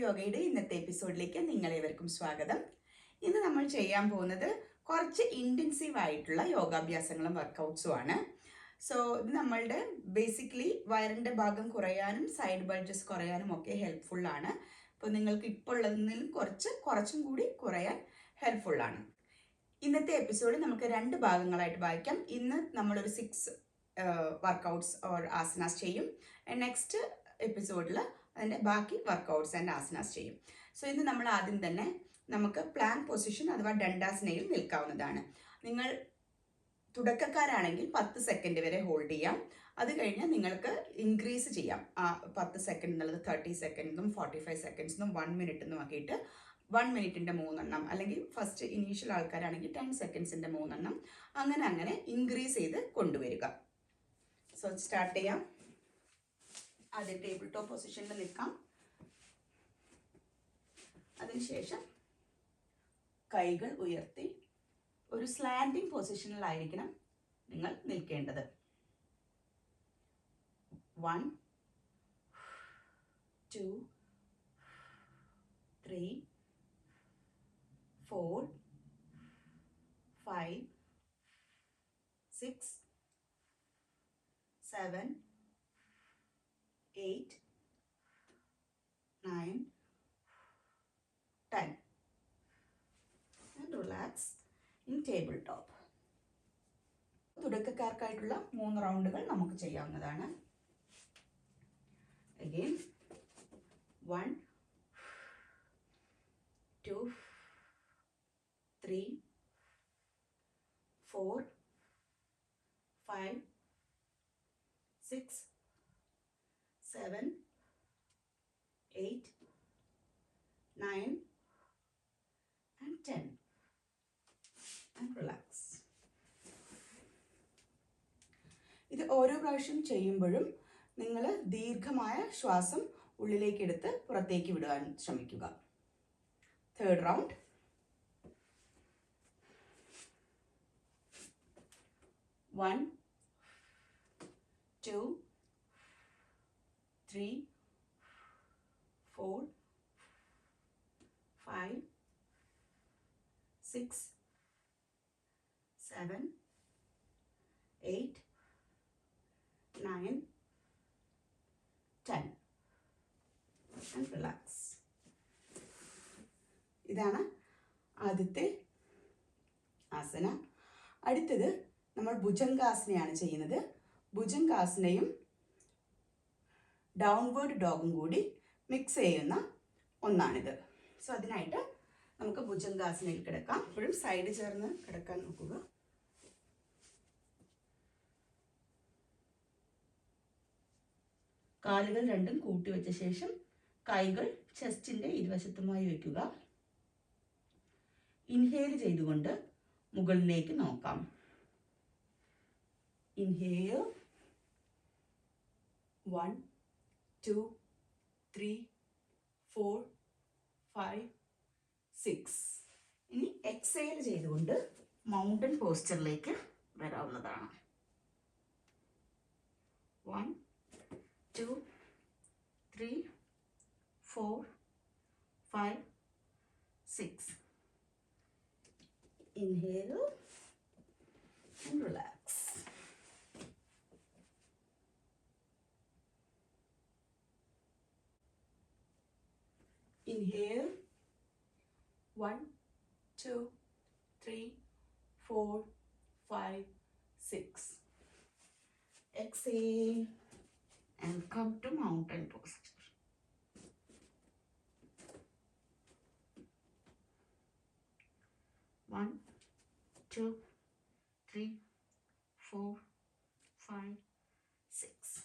യോഗയുടെ ഇന്നത്തെ എപ്പിസോഡിലേക്ക് നിങ്ങളേവർക്കും സ്വാഗതം. ഇന്ന് നമ്മൾ ചെയ്യാൻ പോകുന്നത് കുറച്ച് ഇൻറ്റൻസീവ് ആയിട്ടുള്ള യോഗാഭ്യാസങ്ങളും വർക്കൗട്ട്സും ആണ്. സോ ഇത് നമ്മളുടെ ബേസിക്കലി വയറിൻ്റെ ഭാഗം കുറയാനും സൈഡ് ബൾജസ് കുറയാനും ഒക്കെ ഹെൽപ്ഫുള്ളാണ്. അപ്പോൾ നിങ്ങൾക്ക് ഇപ്പോൾ ഉള്ളതിൽ കുറച്ചും കൂടി കുറയാൻ ഹെൽപ്ഫുള്ളാണ്. ഇന്നത്തെ എപ്പിസോഡ് നമുക്ക് 2 ഭാഗങ്ങളായിട്ട് വായിക്കാം. ഇന്ന് നമ്മളൊരു 6 വർക്കൗട്ട്സ് ഓർ ആസനാസ് ചെയ്യും. നെക്സ്റ്റ് എപ്പിസോഡിൽ അതിൻ്റെ ബാക്കി വർക്കൗട്ട്സ് ആൻഡ് ആസനാസ് ചെയ്യും. സോ ഇന്ന് നമ്മൾ ആദ്യം തന്നെ നമുക്ക് പ്ലാങ്ക് പൊസിഷൻ അഥവാ ദണ്ഡാസനയിൽ നിൽക്കാവുന്നതാണ്. നിങ്ങൾ തുടക്കക്കാരാണെങ്കിൽ 10 സെക്കൻഡ് വരെ ഹോൾഡ് ചെയ്യാം. അത് കഴിഞ്ഞ് നിങ്ങൾക്ക് ഇൻക്രീസ് ചെയ്യാം. 10 സെക്കൻഡ് എന്നുള്ളത് 30 സെക്കൻഡെന്നും 45 സെക്കൻഡ്സെന്നും 1 മിനിറ്റ് എന്നും ആക്കിയിട്ട് 1 മിനിറ്റിൻ്റെ 3 എണ്ണം, അല്ലെങ്കിൽ ഫസ്റ്റ് ഇനീഷ്യൽ ആൾക്കാരാണെങ്കിൽ 10 സെക്കൻഡ്സിൻ്റെ 3 എണ്ണം, അങ്ങനെ ഇൻക്രീസ് ചെയ്ത് കൊണ്ടുവരിക. സോ സ്റ്റാർട്ട് ചെയ്യാം. ആദ്യം ടേബിൾ ടോപ്പ് പൊസിഷനിൽ നിൽക്കാം. അതിനുശേഷം കൈകൾ ഉയർത്തി ഒരു സ്ലാൻഡിങ് പൊസിഷനിലായിരിക്കണം നിങ്ങൾ നിൽക്കേണ്ടത്. 1 2 3 4 5 6 7 8 9 10 and relax in tabletop. തുടക്കക്കാർക്കായിട്ടുള്ള 3 റൗണ്ടുകൾ നമുക്ക് ചെയ്യാവുന്നതാണ്. Again 1 2 3 4 5 6 7 8 9 and 10 and relax. ഇത് ഓരോ പ്രാവശ്യം ചെയ്യുമ്പോഴും നിങ്ങൾ ദീർഘമായ ശ്വാസം ഉള്ളിലേക്ക് എടുത്ത് പുറത്തേക്ക് വിടുവാൻ ശ്രമിക്കുക. Third round. 1 2 3 4 5 6 7 8 9 10 and relax. ഇതാണ് ആദ്യത്തെ ആസന. അടുത്തത് നമ്മൾ ഭുജംഗാസനയാണ് ചെയ്യുന്നത്. ഭുജംഗാസനയും ഡൗൺവേർഡ് ഡോഗും കൂടി മിക്സ് ചെയ്യുന്ന ഒന്നാണിത്. സോ അതിനായിട്ട് നമുക്ക് ഭുജംഗാസനയിൽ കിടക്കാം. എപ്പോഴും സൈഡ് ചേർന്ന് കിടക്കാൻ നോക്കുക. കാലുകൾ രണ്ടും കൂട്ടിവെച്ച ശേഷം കൈകൾ ചെസ്റ്റിൻ്റെ ഇരുവശത്തുമായി വയ്ക്കുക. ഇൻഹേൽ ചെയ്തുകൊണ്ട് മുകളിലേക്ക് നോക്കാം. ഇൻഹേൽ 1 2 3 4 5 6. ഇനി എക്സേൽ ചെയ്തുകൊണ്ട് mountain പോസ്റ്ററിലേക്ക് വരാവുന്നതാണ്. 1 2 3 4 5 6. Inhale and relax. Inhale 1 2 3 4 5 6. Exhale and come to mountain posture. 1 2 3 4 5 6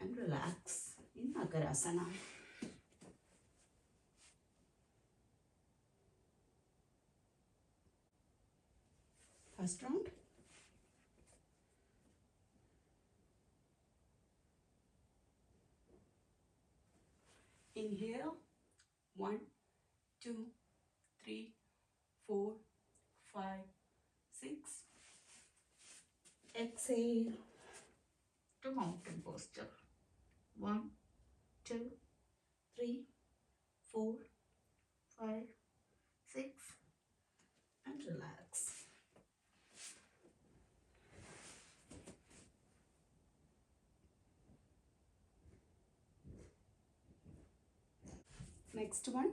and relax in Makarasana. First round. Inhale 1 2 3 4 5 6. Exhale to mountain posture. 1 2 3 next one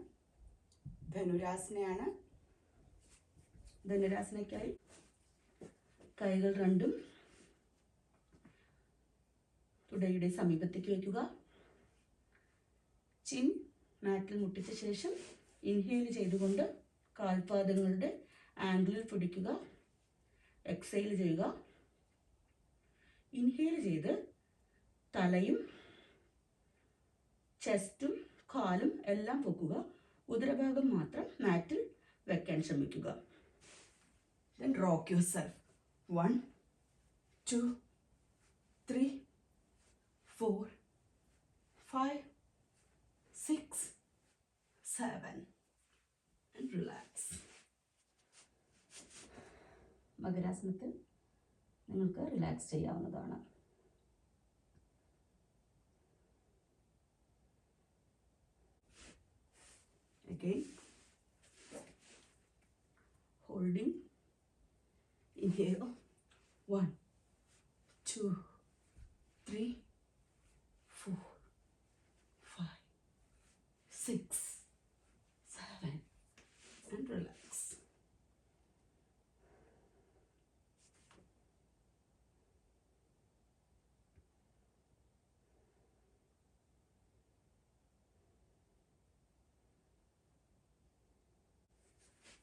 ധനുരാസനയാണ്. ധനുരാസനയ്ക്കായി കൈകൾ രണ്ടും തുടയുടെ സമീപത്തേക്ക് വയ്ക്കുക. ചിൻ മാറ്റിൽ മുട്ടിച്ച ശേഷം ഇൻഹേൽ ചെയ്തുകൊണ്ട് കാൽപാദങ്ങളുടെ ആംഗിളിൽ പിടിക്കുക. എക്സെയിൽ ചെയ്യുക. ഇൻഹേൽ ചെയ്ത് തലയും ചെസ്റ്റും കാലും എല്ലാം പൊക്കുക. ഉദരഭാഗം മാത്രം മാറ്റിൽ വെക്കാൻ ശ്രമിക്കുക. Then rock yourself. 1, 2, 3, 4, 5, 6, 7 and relax. മകരാസനത്തിൽ നിങ്ങൾക്ക് റിലാക്സ് ചെയ്യാവുന്നതാണ്. Again, holding, inhale, 1, 2, 3, 4, 5, 6, 7 and relax.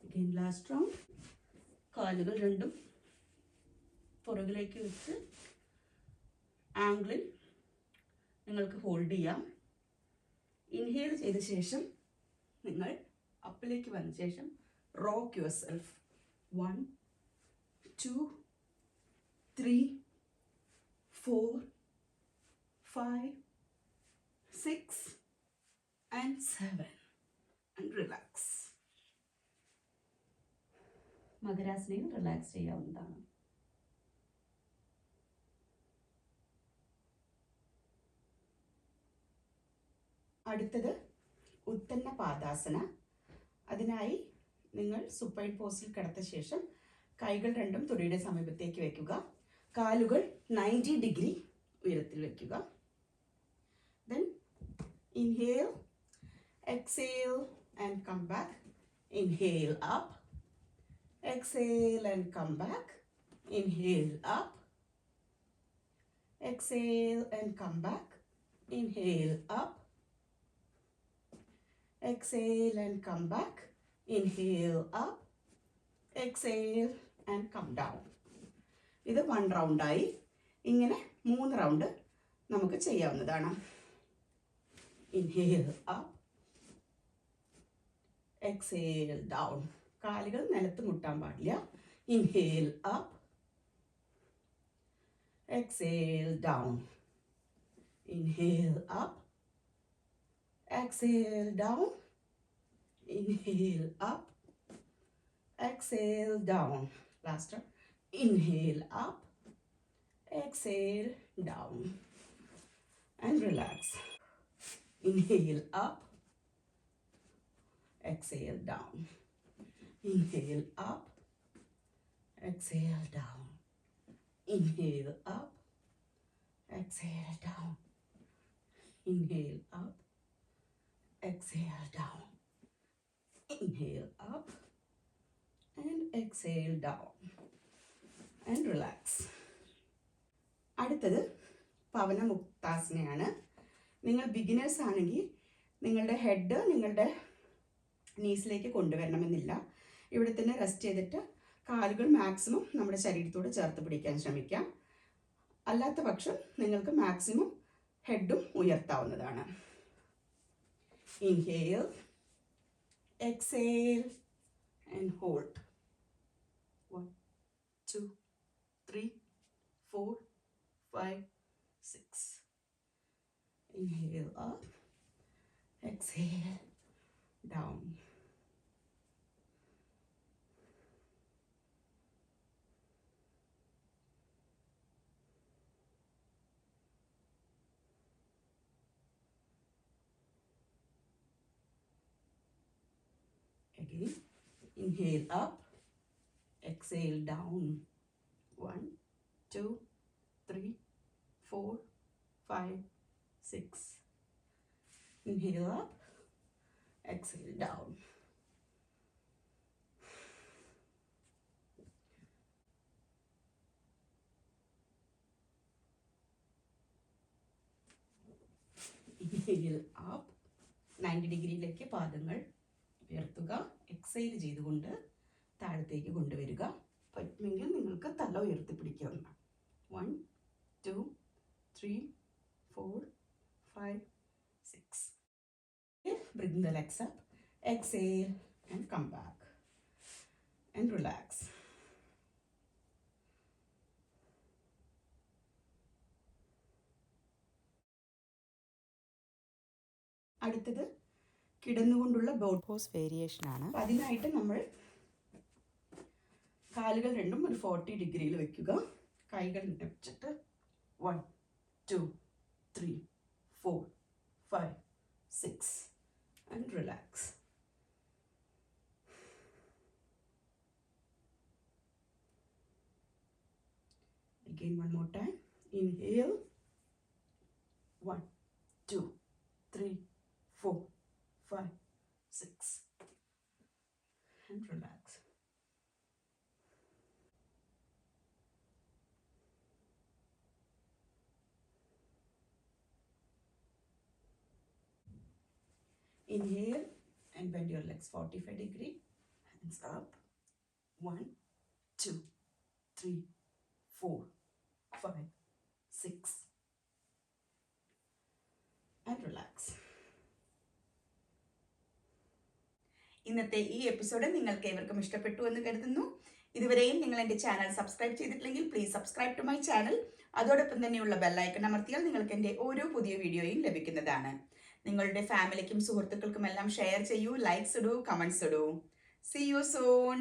Again, last round. കാലുകൾ രണ്ടും പുറകിലേക്ക് വെച്ച് ആംഗിളിൽ നിങ്ങൾക്ക് ഹോൾഡ് ചെയ്യാം. ഇൻഹേൽ ചെയ്ത ശേഷം നിങ്ങൾ അപ്പിലേക്ക് വന്ന ശേഷം rock your self. 1, 2, 3, 4, 5, 6 and 7 and relax. മകരാസനയിൽ relax ചെയ്യാവുന്നതാണ്. അടുത്തത് ഉത്തന്ന പാദാസന. അതിനായി നിങ്ങൾ സുപ്പൈൻ പോസിൽ കിടത്ത ശേഷം കൈകൾ രണ്ടും തുടയുടെ സമീപത്തേക്ക് വയ്ക്കുക. കാലുകൾ 90 ഡിഗ്രി ഉയരത്തിൽ വയ്ക്കുക. Then inhale, exhale and come back. Inhale up. Exhale and come back. Inhale up. Exhale and come back. Inhale up. Exhale and come back. Inhale up. Exhale and come down. ഇത് 1 റൗണ്ടായി. ഇങ്ങനെ 3 round നമുക്ക് ചെയ്യാവുന്നതാണ്. Inhale up. Exhale down. കാലുകൾ നിലത്ത് മുട്ടാൻ പാടില്ല. Inhale up. Exhale down. Inhale up. Exhale down. Inhale up. Exhale down. Last. Inhale up. Exhale down and relax. Inhale up. Exhale down. Inhale up. Exhale down. Inhale up. Exhale down. Inhale up. Exhale down. Inhale up. And exhale down. And relax. അടുത്തത് പവനമുക്താസനയാണ്. നിങ്ങൾ beginners ആണെങ്കിൽ നിങ്ങളുടെ head നിങ്ങളുടെ നീസിലേക്ക് കൊണ്ടുവരണമെന്നില്ല. ഇവിടെ തന്നെ rest ചെയ്തിട്ട് കാലുകൾ maximum നമ്മുടെ ശരീരത്തോട് ചേർത്ത് പിടിക്കാൻ ശ്രമിക്കാം. അല്ലാത്ത പക്ഷം നിങ്ങൾക്ക് മാക്സിമം ഹെഡും ഉയർത്താവുന്നതാണ്. Inhale, exhale and hold. 1, 2, 3, 4, 5, 6. Inhale up, exhale down. Again, inhale up, exhale down. 1, 2, 3, 4, 5, 6. Inhale up, exhale down. Inhale up, 90 ഡിഗ്രിയിലേക്ക് പാദങ്ങൾ ഉയർത്തുക. എക്സൈൽ ചെയ്തുകൊണ്ട് താഴത്തേക്ക് കൊണ്ടുവരിക. പറ്റുമെങ്കിൽ നിങ്ങൾക്ക് തല ഉയർത്തിപ്പിടിക്കാവുന്നതാണ്. 1 2 3 4 5 6. Bring the legs up, exhale and come back and relax. അടുത്തത് കിടന്നുകൊണ്ടുള്ള ബോട്ട് പോസ് വേരിയേഷൻ ആണ്. അതിനായിട്ട് നമ്മൾ കാലുകൾ രണ്ടും ഒരു 40 ഡിഗ്രിയിൽ വെക്കുക. കൈകൾ വെച്ചിട്ട് 1 2 3 4 5 6 and relax. Again, one more time. Inhale. 1 2 3 4 5 6 and relax. Inhale and bend your legs 45 degree. Hands up. 1 2 3 4 5 6 and relax. ഇന്നത്തെ ഈ എപ്പിസോഡ് നിങ്ങൾക്ക് ഏവർക്കും ഇഷ്ടപ്പെട്ടു എന്ന് കരുതുന്നു. ഇതുവരെയും നിങ്ങൾ എൻ്റെ ചാനൽ സബ്സ്ക്രൈബ് ചെയ്തിട്ടില്ലെങ്കിൽ please subscribe to my channel. അതോടൊപ്പം തന്നെയുള്ള ബെല്ലൈക്കൺ അമർത്തിയാൽ നിങ്ങൾക്ക് എൻ്റെ ഓരോ പുതിയ വീഡിയോയും ലഭിക്കുന്നതാണ്. നിങ്ങളുടെ ഫാമിലിക്കും സുഹൃത്തുക്കൾക്കും എല്ലാം ഷെയർ ചെയ്യൂ, ലൈക്സ് ഇടൂ, കമൻസ് ഇടൂ. See you soon.